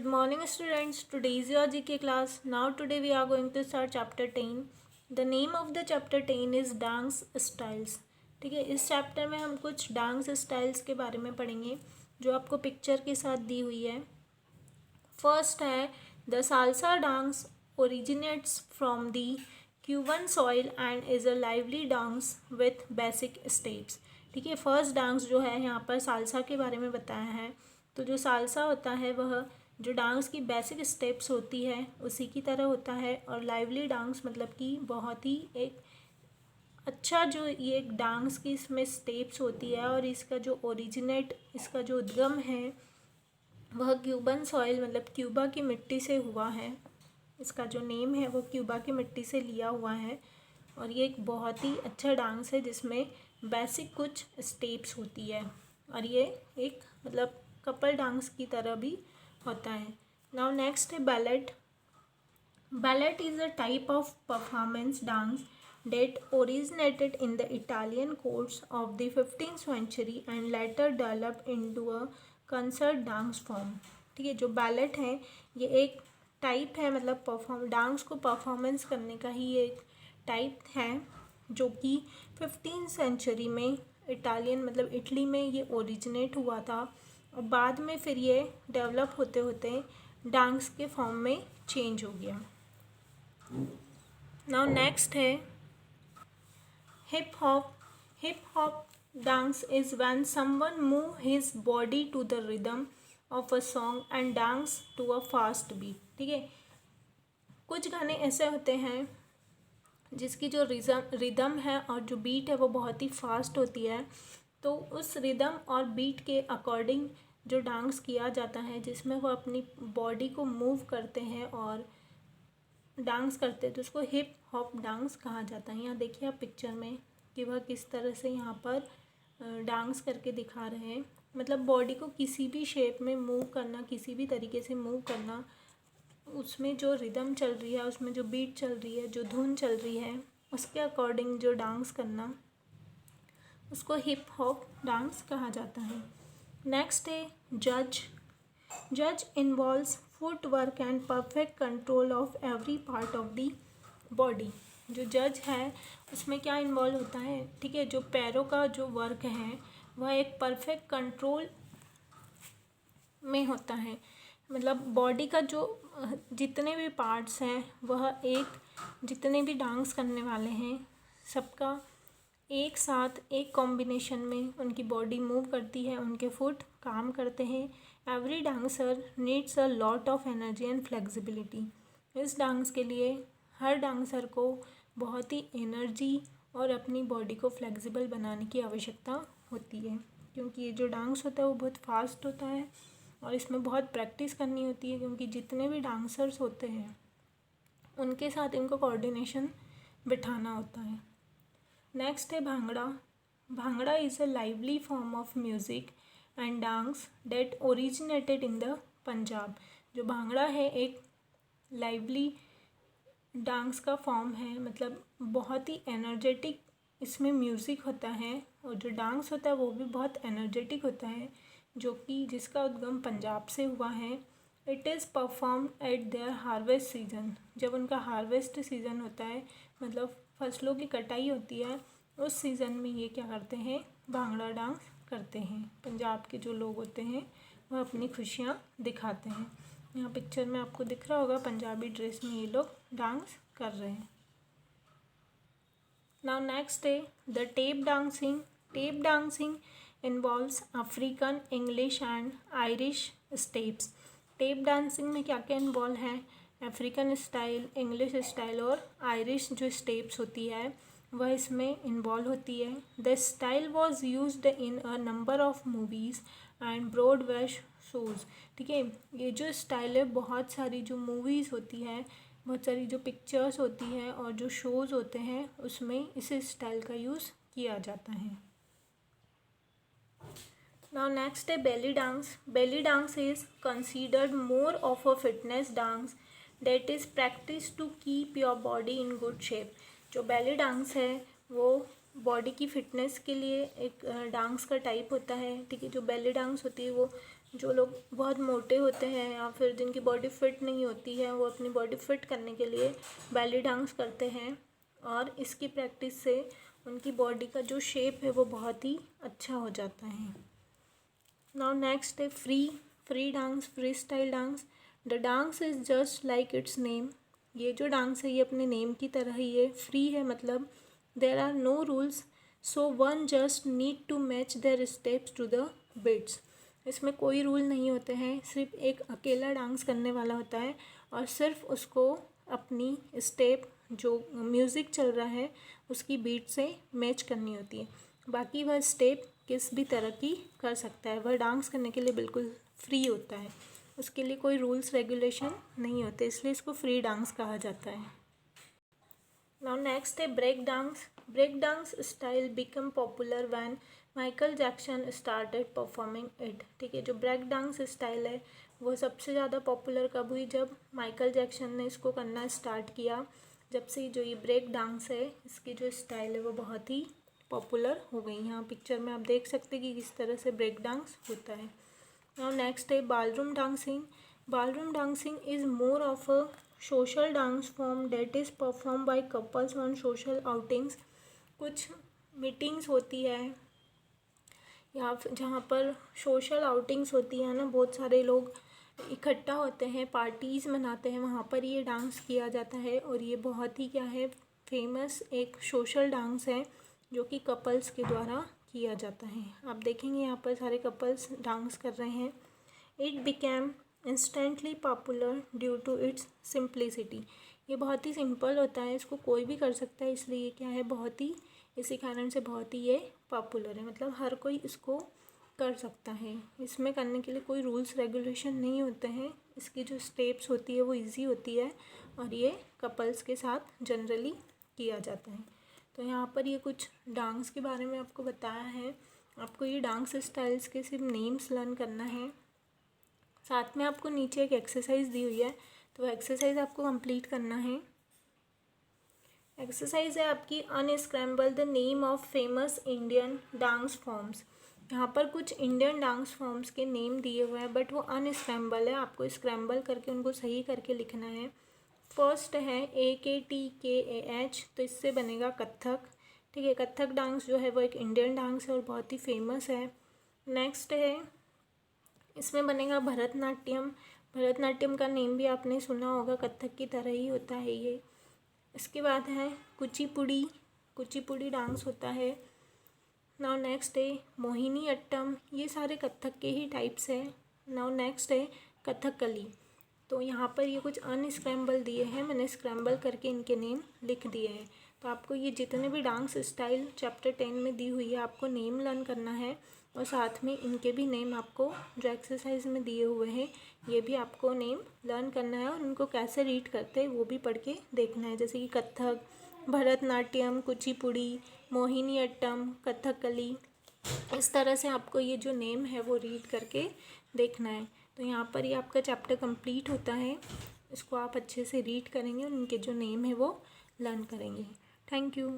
Good morning students. Today is your GK class. Now today we are going to start chapter 10. The name of the chapter 10 is dance styles. ठीक है, इस chapter में हम कुछ dance styles के बारे में पढ़ेंगे जो आपको पिक्चर के साथ दी हुई है. फर्स्ट है the salsa dance originates from the Cuban soil and is a lively dance with basic steps. ठीक है, फर्स्ट डांस जो है यहाँ पर साल्सा के बारे में बताया है. तो जो साल्सा होता है वह जो डांस की बेसिक स्टेप्स होती है उसी की तरह होता है. और लाइवली डांस मतलब कि बहुत ही एक अच्छा जो ये एक डांस की इसमें स्टेप्स होती है. और इसका जो ओरिजिनेट इसका जो उद्गम है वह क्यूबन सॉइल मतलब क्यूबा की मिट्टी से हुआ है. इसका जो नेम है वो क्यूबा की मिट्टी से लिया हुआ है. और ये एक बहुत ही अच्छा डांस है जिसमें बेसिक कुछ स्टेप्स होती है. और ये एक मतलब कपल डांस की तरह भी होता है. नाउ नेक्स्ट है ballot. Ballot is a type of performance dance that originated in the Italian courts of the 15th century and later developed into a concert dance form. ठीक है, जो बैलेट है ये एक टाइप है मतलब डांस को परफॉर्मेंस करने का ही एक टाइप है जो कि 15th सेंचुरी में इटालियन मतलब इटली में ये ओरिजिनेट हुआ था. और बाद में फिर ये डेवलप होते होते डांस के फॉर्म में चेंज हो गया. नाउ नेक्स्ट है hip hop. Hip hop dance is when someone move his body to the rhythm of a song and dance to a fast beat. ठीक है, कुछ गाने ऐसे होते हैं जिसकी जो रिदम है और जो बीट है वो बहुत ही फास्ट होती है. तो उस रिदम और बीट के अकॉर्डिंग जो डांस किया जाता है जिसमें वो अपनी बॉडी को मूव करते हैं और डांस करते हैं तो उसको हिप हॉप डांस कहा जाता है. यहाँ देखिए आप पिक्चर में कि वह किस तरह से यहाँ पर डांस करके दिखा रहे हैं. मतलब बॉडी को किसी भी शेप में मूव करना, किसी भी तरीके से मूव करना, उसमें जो रिदम चल रही है, उसमें जो बीट चल रही है, जो धुन चल रही है उसके अकॉर्डिंग जो डांस करना उसको हिप हॉप डांस कहा जाता है. नेक्स्ट है जज. जज involves foot work and perfect control of every part of the body. जो जज है उसमें क्या इन्वॉल्व होता है. ठीक है, जो पैरों का जो वर्क है वह एक परफेक्ट कंट्रोल में होता है. मतलब बॉडी का जो जितने भी पार्ट्स हैं वह एक जितने भी डांस करने वाले हैं सबका एक साथ एक कॉम्बिनेशन में उनकी बॉडी मूव करती है, उनके फुट काम करते हैं. Every dancer needs a lot of energy and flexibility. इस डांस के लिए हर डांसर को बहुत ही एनर्जी और अपनी बॉडी को फ्लेक्सिबल बनाने की आवश्यकता होती है क्योंकि ये जो डांस होता है वो बहुत फास्ट होता है और इसमें बहुत प्रैक्टिस करनी होती है क्योंकि जितने भी डांसर्स होते हैं उनके साथ इनको कोऑर्डिनेशन बिठाना होता है. नेक्स्ट है bhangra. Bhangra is a lively form of music and dance that originated in the Punjab. जो भांगड़ा है एक लाइवली डांस का फॉर्म है मतलब बहुत ही एनर्जेटिक इसमें म्यूज़िक होता है और जो डांस होता है वो भी बहुत एनर्जेटिक होता है जो कि जिसका उद्गम पंजाब से हुआ है. It is perform at there harvest season. जब उनका हार्वेस्ट सीज़न होता है मतलब फसलों की कटाई होती है उस सीज़न में ये क्या करते हैं भांगड़ा डांस करते हैं. पंजाब के जो लोग होते हैं वह अपनी खुशियाँ दिखाते हैं. यहाँ पिक्चर में आपको दिख रहा होगा पंजाबी ड्रेस में ये लोग डांस कर रहे हैं. नाउ नेक्स्ट है the tape dancing. Tape dancing involves African, English and Irish steps. Tape dancing में क्या क्या इन्वॉल्व है. अफ्रीकन स्टाइल, इंग्लिश स्टाइल और आयरिश जो स्टेप्स होती है वह इसमें इन्वॉल्व होती है. The style was used in a number of movies and Broadway shows. ठीक है, ये जो स्टाइल है बहुत सारी जो मूवीज़ होती है, बहुत सारी जो पिक्चर्स होती है और जो शोज़ होते हैं उसमें इस स्टाइल का यूज़ किया जाता है. Now next है belly dance. Belly dance is considered more of a fitness dance that is practiced to keep your body in good shape. जो belly dance है वो बॉडी की फिटनेस के लिए एक डांस का टाइप होता है. ठीक है, जो belly dance होती है वो जो लोग बहुत मोटे होते हैं या फिर जिनकी बॉडी फिट नहीं होती है, वो अपनी बॉडी फिट करने के लिए बैली डांस करते हैं और इसकी प्रैक्टिस से उनकी बॉडी का जो शेप है वो बहुत ही अच्छा हो जाता है। नाउ नेक्स्ट है free dance, free style dance. The dance is just like it's name. ये जो डांस है ये अपने नेम की तरह ही है, फ्री है, मतलब there are no rules, so one just need to match their steps to the beats. इसमें कोई रूल नहीं होते हैं, सिर्फ एक अकेला डांस करने वाला होता है और सिर्फ उसको अपनी स्टेप जो म्यूज़िक चल रहा है उसकी बीट से मैच करनी होती है। बाकी वह स्टेप किस भी तरह की कर सकता है, वह डांस करने के लिए बिल्कुल फ्री होता है, उसके लिए कोई रूल्स रेगुलेशन नहीं होते, इसलिए इसको फ्री डांस कहा जाता है। नाउ नेक्स्ट है break dance. Break dance style become popular when Michael Jackson started performing it. ठीक है, जो ब्रेक डांस स्टाइल है वो सबसे ज़्यादा पॉपुलर कब हुई, जब माइकल जैक्सन ने इसको करना स्टार्ट किया। जब से जो ये ब्रेक डांस है इसकी जो स्टाइल है वो बहुत ही पॉपुलर हो गई। यहाँ पिक्चर में आप देख सकते हैं कि किस तरह से ब्रेक डांस होता है। नाउ नेक्स्ट है ballroom dancing. Ballroom dancing is more of a social dance form that is perform by couples on social outings. कुछ मीटिंग्स होती है या फिर जहाँ पर सोशल आउटिंग्स होती है ना, बहुत सारे लोग इकट्ठा होते हैं, पार्टीज़ मनाते हैं, वहाँ पर ये डांस किया जाता है और ये बहुत ही क्या है, फेमस एक सोशल डांस है जो कि कपल्स के द्वारा किया जाता है। आप देखेंगे यहाँ पर सारे कपल्स डांस कर रहे हैं। It became instantly popular due to its simplicity. ये बहुत ही सिंपल होता है, इसको कोई भी कर सकता है, इसलिए ये क्या है, बहुत ही, इसी कारण से बहुत ही ये पॉपुलर है, मतलब हर कोई इसको कर सकता है। इसमें करने के लिए कोई रूल्स रेगुलेशन नहीं होते हैं, इसकी जो स्टेप्स होती है वो इजी होती है और ये कपल्स के साथ जनरली किया जाता है। तो यहाँ पर ये कुछ डांस के बारे में आपको बताया है। आपको ये डांस स्टाइल्स के सिर्फ नेम्स लर्न करना है, साथ में आपको नीचे एक एक्सरसाइज दी हुई है, तो एक्सरसाइज आपको कंप्लीट करना है। एक्सरसाइज है आपकी unscramble the name of famous Indian dance forms. यहाँ पर कुछ इंडियन डांस फॉर्म्स के नेम दिए हुए हैं बट वो अनस्क्रैम्बल है, आपको स्क्रैम्बल करके उनको सही करके लिखना है। फर्स्ट है AKTKAH, तो इससे बनेगा कथक। ठीक है, कथक डांस जो है वो एक इंडियन डांस है और बहुत ही फेमस है। नेक्स्ट है, इसमें बनेगा भरतनाट्यम। भरतनाट्यम का नेम भी आपने सुना होगा, कथक की तरह ही होता है ये। इसके बाद है कुचिपुड़ी, कुचिपुड़ी डांस होता है। नाउ नेक्स्ट है मोहिनी अट्टम, ये सारे कथक के ही टाइप्स हैं। नाउ नेक्स्ट है कथकली। तो यहाँ पर ये कुछ अनस्क्रैम्बल दिए हैं, मैंने स्क्रैम्बल करके इनके नेम लिख दिए हैं। तो आपको ये जितने भी डांस स्टाइल चैप्टर 10 में दी हुई है आपको नेम लर्न करना है और साथ में इनके भी नेम आपको जो एक्सरसाइज में दिए हुए हैं ये भी आपको नेम लर्न करना है और उनको कैसे रीड करते हैं वो भी पढ़ के देखना है, जैसे कि कथक, भरतनाट्यम, कुचिपुड़ी, मोहिनी अट्टम, कथकली। इस तरह से आपको ये जो नेम है वो रीड करके देखना है। तो यहाँ पर ये आपका चैप्टर कंप्लीट होता है, इसको आप अच्छे से रीड करेंगे और उनके जो नेम है वो लर्न करेंगे। Thank you.